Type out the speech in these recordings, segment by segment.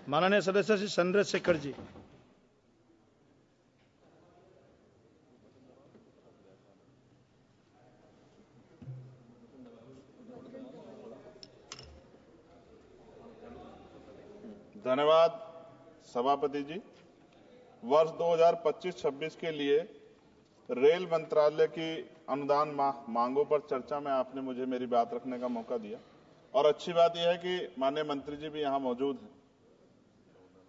माननीय सदस्य श्री चंद्रशेखर जी। धन्यवाद सभापति जी। वर्ष 2025-26 के लिए रेल मंत्रालय की अनुदान मांगों पर चर्चा में आपने मुझे मेरी बात रखने का मौका दिया और अच्छी बात यह है कि माननीय मंत्री जी भी यहां मौजूद हैं।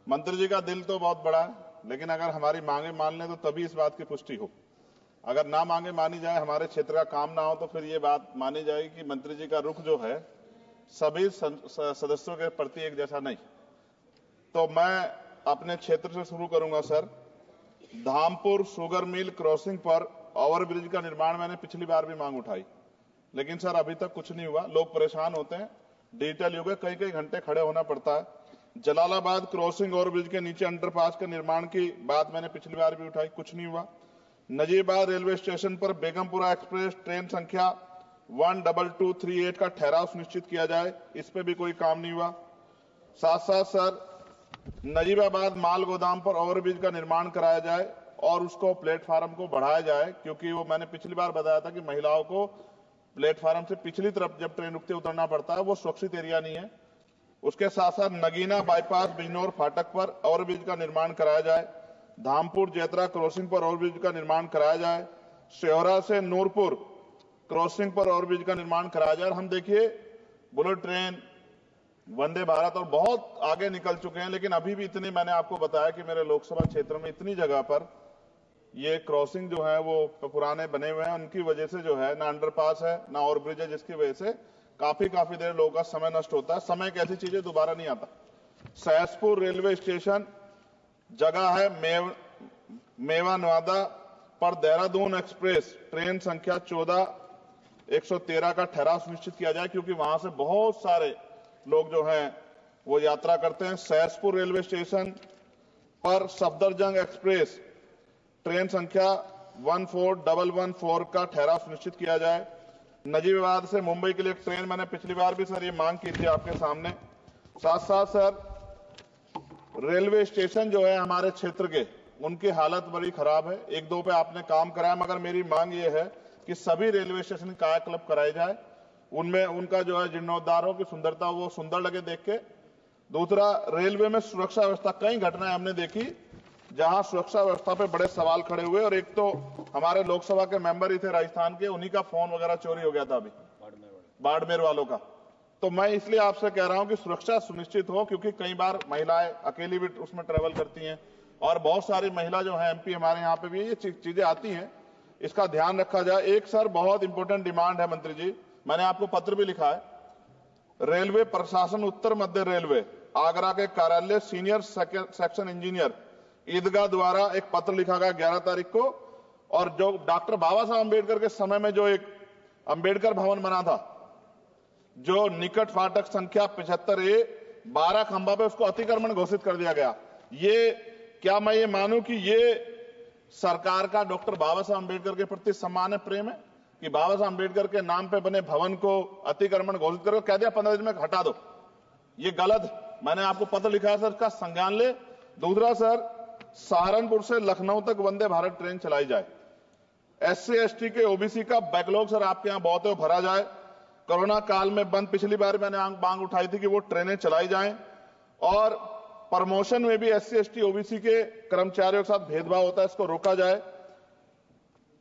मंत्री जी का दिल तो बहुत बड़ा है, लेकिन अगर हमारी मांगे मान लें तो तभी इस बात की पुष्टि हो। अगर ना मांगे मानी जाए, हमारे क्षेत्र का काम ना हो, तो फिर ये बात मानी जाएगी कि मंत्री जी का रुख जो है सभी सदस्यों के प्रति एक जैसा नहीं। तो मैं अपने क्षेत्र से शुरू करूंगा sir. Dhampur sugar mill crossing पर ओवरब्रिज का निर्माण मैंने पिछली बार भी मांग उठाई, लेकिन सर अभी तक कुछ नहीं हुआ। लोग परेशान होते हैं, डिजिटल युग है, कई कई घंटे खड़े होना पड़ता है। जलालाबाद क्रॉसिंग ओवरब्रिज के नीचे अंडरपास के निर्माण की बात मैंने पिछली बार भी उठाई, कुछ नहीं हुआ। नजीबाद रेलवे स्टेशन पर बेगमपुरा एक्सप्रेस ट्रेन संख्या 12238 का ठहराव सुनिश्चित किया जाए, इस पे भी कोई काम नहीं हुआ। साथ साथ सर नजीबाबाद माल गोदाम पर ओवरब्रिज का निर्माण कराया जाए और उसको प्लेटफार्म को बढ़ाया जाए, क्योंकि वो मैंने पिछली बार बताया था कि महिलाओं को प्लेटफार्म से पिछली तरफ जब ट्रेन रुकते उतरना पड़ता है, वो सुरक्षित एरिया नहीं है। उसके साथ साथ नगीना बाईपास बिजनौर फाटक पर ओवरब्रिज का निर्माण कराया जाए। धामपुर जेतरा क्रॉसिंग पर ओवरब्रिज का निर्माण कराया जाए। शेहरा से नूरपुर क्रॉसिंग पर ओवरब्रिज का निर्माण कराया जाए। हम देखिए बुलेट ट्रेन, वंदे भारत और बहुत आगे निकल चुके हैं, लेकिन अभी भी इतनी, मैंने आपको बताया कि मेरे लोकसभा क्षेत्र में इतनी जगह पर ये क्रॉसिंग जो है वो पुराने बने हुए हैं। उनकी वजह से जो है ना अंडरपास है ना ओवरब्रिज है, जिसकी वजह से काफी देर लोगों का समय नष्ट होता है। समय एक ऐसी चीज है दोबारा नहीं आता। सहसपुर रेलवे स्टेशन जगह है मेवा नवादा पर देहरादून एक्सप्रेस ट्रेन संख्या 14113 का ठहराव सुनिश्चित किया जाए, क्योंकि वहां से बहुत सारे लोग जो हैं वो यात्रा करते हैं। सहसपुर रेलवे स्टेशन पर सफदरजंग एक्सप्रेस ट्रेन संख्या 14114 का ठहराव सुनिश्चित किया जाए। नजीबाबाद से मुंबई के लिए एक ट्रेन, मैंने पिछली बार भी सर ये मांग की थी आपके सामने। साथ साथ सर रेलवे स्टेशन जो है हमारे क्षेत्र के, उनकी हालत बड़ी खराब है। एक दो पे आपने काम कराया, मगर मेरी मांग ये है कि सभी रेलवे स्टेशन कायाकल्प कराए जाए, उनमें उनका जो है जीर्णोद्धार हो, कि सुंदरता वो सुंदर लगे देख के। दूसरा, रेलवे में सुरक्षा व्यवस्था, कई घटनाएं हमने देखी जहां सुरक्षा व्यवस्था पे बड़े सवाल खड़े हुए। और एक तो हमारे लोकसभा के मेंबर ही थे राजस्थान के, उन्हीं का फोन वगैरह चोरी हो गया था अभी बाड़मेर वालों का। तो मैं इसलिए आपसे कह रहा हूं कि सुरक्षा सुनिश्चित हो, क्योंकि कई बार महिलाएं अकेली भी उसमें ट्रेवल करती हैं और बहुत सारी महिला जो है एमपी हमारे यहाँ पे भी ये चीजें आती हैं, इसका ध्यान रखा जाए। एक सर बहुत इंपॉर्टेंट डिमांड है मंत्री जी, मैंने आपको पत्र भी लिखा है। रेलवे प्रशासन उत्तर मध्य रेलवे आगरा के कार्यालय सीनियर सेक्शन इंजीनियर ईदगाह द्वारा एक पत्र लिखा गया 11 तारीख को, और जो डॉक्टर बाबा साहब अम्बेडकर के समय में जो एक अम्बेडकर भवन बना था, जो निकट फाटक संख्या 75A 12 खंबा पे, उसको अतिक्रमण घोषित कर दिया गया। ये क्या मैं ये मानूं कि ये सरकार का डॉक्टर बाबा साहब अम्बेडकर के प्रति सम्मान है, प्रेम है, कि बाबा साहब अम्बेडकर के नाम पे बने भवन को अतिक्रमण घोषित करके कह दिया 15 दिन में हटा दो? ये गलत। मैंने आपको पत्र लिखा है सर, इसका संज्ञान ले। दूसरा सर, सहारनपुर से लखनऊ तक वंदे भारत ट्रेन चलाई जाए। SC ST के OBC का बैकलॉग सर आपके यहां बहुत है, वो भरा जाए। कोरोना काल में बंद, पिछली बार मैंने मांग उठाई थी कि वो ट्रेनें चलाई जाएं। और प्रमोशन में भी SC ST OBC के कर्मचारियों के साथ भेदभाव होता है, इसको रोका जाए।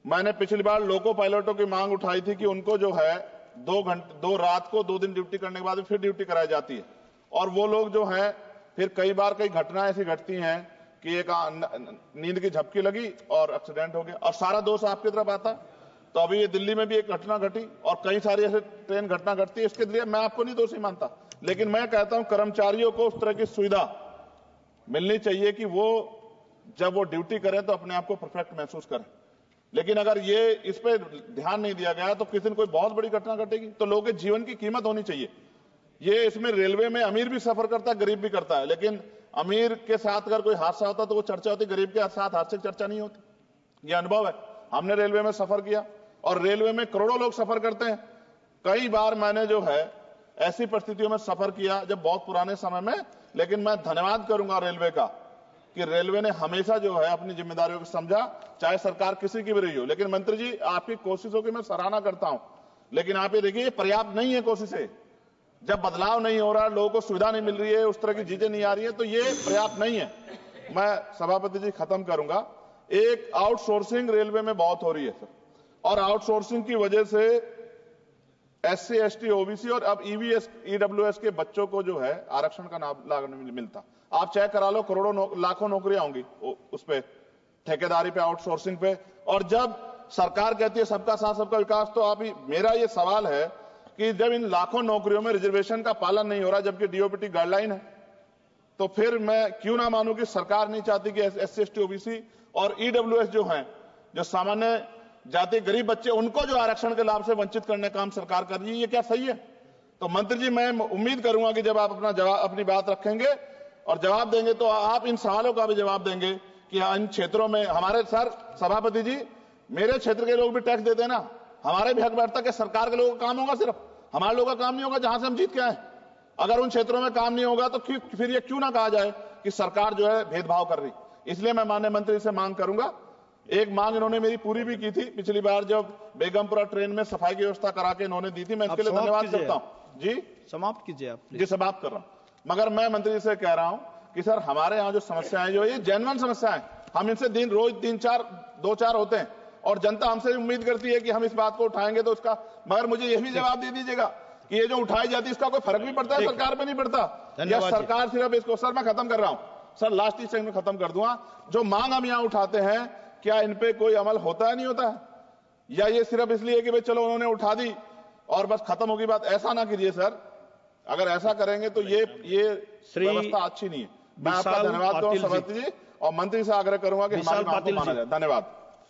मैंने पिछली बार लोको पायलटों की मांग उठाई थी कि उनको जो है 2 रात को 2 दिन ड्यूटी करने के बाद फिर ड्यूटी कराई जाती है, और वो लोग जो है फिर कई बार कई घटनाएं ऐसी घटती हैं कि एक नींद की झपकी लगी और एक्सीडेंट हो गया, और सारा दोष आपकी तरफ आता है। तो अभी ये दिल्ली में भी एक घटना घटी और कई सारी ऐसे ट्रेन घटना घटती है। इसके लिए मैं आपको नहीं दोषी मानता, लेकिन मैं कहता हूं कर्मचारियों को उस तरह की सुविधा मिलनी चाहिए कि वो जब वो ड्यूटी करें तो अपने आप को परफेक्ट महसूस करें। लेकिन अगर ये इस पे ध्यान नहीं दिया गया तो किसी दिन कोई बहुत बड़ी घटना घटेगी। तो लोगों के जीवन की कीमत होनी चाहिए। ये इसमें रेलवे में अमीर भी सफर करता है, गरीब भी करता है, लेकिन अमीर के साथ अगर कोई हादसा होता तो वो चर्चा होती, गरीब के साथ हादसे की चर्चा नहीं होती। ये अनुभव है, हमने रेलवे में सफर किया और रेलवे में करोड़ों लोग सफर करते हैं। कई बार मैंने जो है ऐसी परिस्थितियों में सफर किया जब बहुत पुराने समय में लेकिन मैं धन्यवाद करूंगा रेलवे का कि रेलवे ने हमेशा जो है अपनी जिम्मेदारियों को समझा, चाहे सरकार किसी की भी रही हो। लेकिन मंत्री जी, आपकी कोशिशों की मैं सराहना करता हूं, लेकिन आप ये देखिए पर्याप्त नहीं है कोशिशें। जब बदलाव नहीं हो रहा, लोगों को सुविधा नहीं मिल रही है, उस तरह की चीजें नहीं आ रही है, तो ये पर्याप्त नहीं है। मैं सभापति जी खत्म करूंगा। एक आउटसोर्सिंग रेलवे में बहुत हो रही है सर, और आउटसोर्सिंग की वजह से SC, ST, OBC और अब EWS के बच्चों को जो है आरक्षण का लाभ नहीं मिलता। आप चेक करा लो, करोड़ों लाखों नौकरियां होंगी उस पे, ठेकेदारी पे, आउटसोर्सिंग पे। और जब सरकार कहती है सबका साथ सबका विकास, तो आप मेरा ये सवाल है कि जब इन लाखों नौकरियों में रिजर्वेशन का पालन नहीं हो रहा, जबकि DOPT गाइडलाइन है, तो फिर मैं क्यों ना मानूं कि सरकार नहीं चाहती कि SC, ST, OBC और EWS जो हैं, जो सामान्य जाति गरीब बच्चे, उनको जो आरक्षण के लाभ से वंचित करने का काम सरकार कर रही है। ये क्या सही है? तो मंत्री जी, मैं उम्मीद करूंगा कि जब आप अपनी बात रखेंगे और जवाब देंगे, तो आप इन सवालों का भी जवाब देंगे कि इन क्षेत्रों में हमारे सर सभापति जी, मेरे क्षेत्र के लोग भी टैक्स देते हैं ना, हमारे भी हक बैठता कि सरकार के लोगों का काम होगा, सिर्फ हमारे लोगों का काम नहीं होगा जहां से हम जीत के आए। अगर उन क्षेत्रों में काम नहीं होगा तो फिर ये क्यों ना कहा जाए कि सरकार जो है भेदभाव कर रही। इसलिए मैं माननीय मंत्री से मांग करूंगा, एक मांग इन्होंने मेरी पूरी भी की थी पिछली बार, जब बेगमपुरा ट्रेन में सफाई की व्यवस्था करा के इन्होंने दी थी, मैं इसके लिए धन्यवाद करता हूं। जी समाप्त कीजिए आप जी। समाप्त कर रहा हूं, मगर मैं मंत्री जी से कह रहा हूं कि सर हमारे यहाँ जो समस्याएं जो ये जेन्युइन समस्याएं, हम इनसे रोज 2-4 होते हैं और जनता हमसे उम्मीद करती है कि हम इस बात को उठाएंगे तो उसका, मगर मुझे ये भी जवाब दे दीजिएगा कि ये जो उठाई जाती है इसका कोई फर्क भी पड़ता है, सरकार पे नहीं पड़ता, या सरकार सिर्फ इसको, सर मैं खत्म कर रहा हूं सर, लास्ट 30 सेकंड में खत्म कर दूंगा। जो मांग हम यहाँ उठाते हैं, क्या इन पे कोई अमल होता है, नहीं होता है, या ये सिर्फ इसलिए कि भाई चलो उन्होंने उठा दी और बस खत्म होगी बात? ऐसा ना कीजिए सर, अगर ऐसा करेंगे तो ये व्यवस्था अच्छी नहीं है। मैं आपका धन्यवाद दूंगा सभापति जी, और मंत्री से आग्रह करूंगा कि हमारी बात को माना जाए। धन्यवाद।